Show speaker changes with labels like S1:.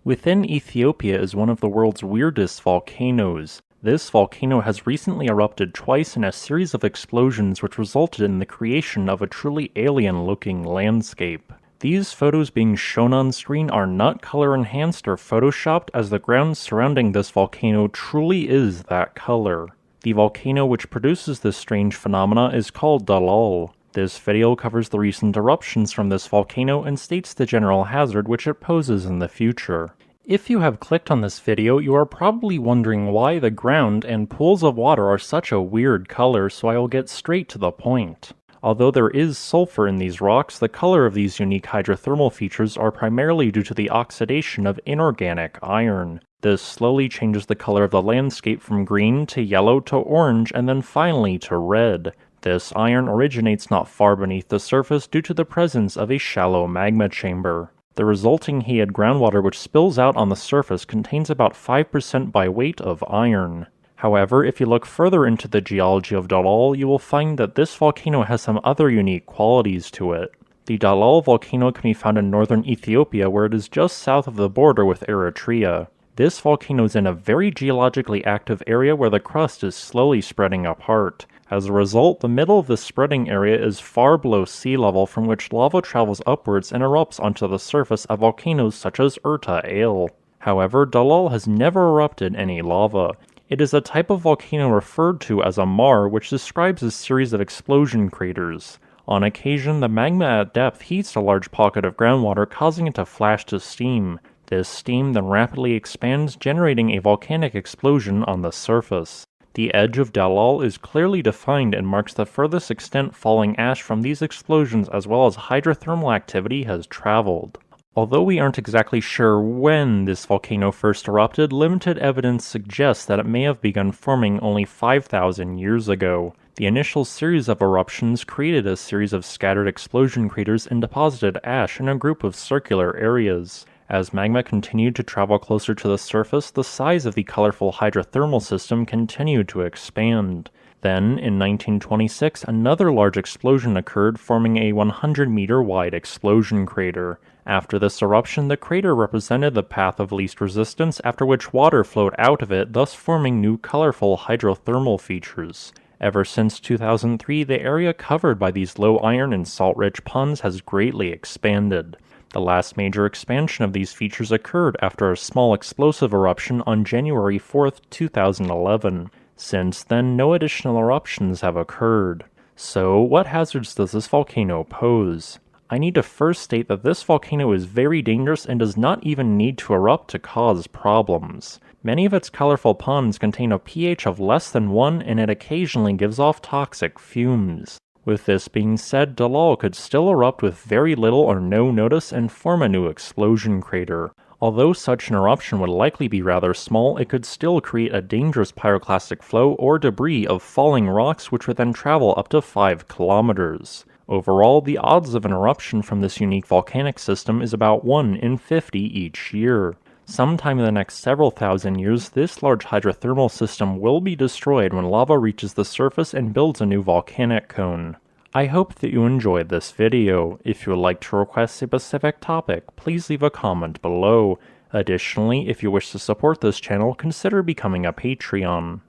S1: Within Ethiopia is one of the world's weirdest volcanoes. This volcano has recently erupted twice in a series of explosions which resulted in the creation of a truly alien-looking landscape. These photos being shown on screen are not color-enhanced or photoshopped, as the ground surrounding this volcano truly is that color. The volcano which produces this strange phenomena is called Dalole. This video covers the recent eruptions from this volcano and states the general hazard which it poses in the future. If you have clicked on this video, you are probably wondering why the ground and pools of water are such a weird color, so I will get straight to the point. Although there is sulfur in these rocks, the color of these unique hydrothermal features are primarily due to the oxidation of inorganic iron. This slowly changes the color of the landscape from green to yellow to orange and then finally to red. This iron originates not far beneath the surface due to the presence of a shallow magma chamber. The resulting heated groundwater which spills out on the surface contains about 5% by weight of iron. However, if you look further into the geology of Dalole, you will find that this volcano has some other unique qualities to it. The Dalole volcano can be found in northern Ethiopia, where it is just south of the border with Eritrea. This volcano is in a very geologically active area where the crust is slowly spreading apart. As a result, the middle of this spreading area is far below sea level, from which lava travels upwards and erupts onto the surface of volcanoes such as Urta Ale. However, Dalole has never erupted any lava. It is a type of volcano referred to as a maar, which describes a series of explosion craters. On occasion, the magma at depth heats a large pocket of groundwater, causing it to flash to steam. This steam then rapidly expands, generating a volcanic explosion on the surface. The edge of Dalole is clearly defined and marks the furthest extent falling ash from these explosions, as well as hydrothermal activity has traveled. Although we aren't exactly sure when this volcano first erupted, limited evidence suggests that it may have begun forming only 5,000 years ago. The initial series of eruptions created a series of scattered explosion craters and deposited ash in a group of circular areas. As magma continued to travel closer to the surface, the size of the colorful hydrothermal system continued to expand. Then, in 1926, another large explosion occurred, forming a 100-meter wide explosion crater. After this eruption, the crater represented the path of least resistance, after which water flowed out of it, thus forming new colorful hydrothermal features. Ever since 2003, the area covered by these low iron and salt-rich ponds has greatly expanded. The last major expansion of these features occurred after a small explosive eruption on January 4, 2011. Since then, no additional eruptions have occurred. So, what hazards does this volcano pose? I need to first state that this volcano is very dangerous and does not even need to erupt to cause problems. Many of its colorful ponds contain a pH of less than 1, and it occasionally gives off toxic fumes. With this being said, Dalole could still erupt with very little or no notice and form a new explosion crater. Although such an eruption would likely be rather small, it could still create a dangerous pyroclastic flow or debris of falling rocks which would then travel up to 5 kilometers. Overall, the odds of an eruption from this unique volcanic system is about 1 in 50 each year. Sometime in the next several thousand years, this large hydrothermal system will be destroyed when lava reaches the surface and builds a new volcanic cone. I hope that you enjoyed this video. If you would like to request a specific topic, please leave a comment below. Additionally, if you wish to support this channel, consider becoming a Patreon.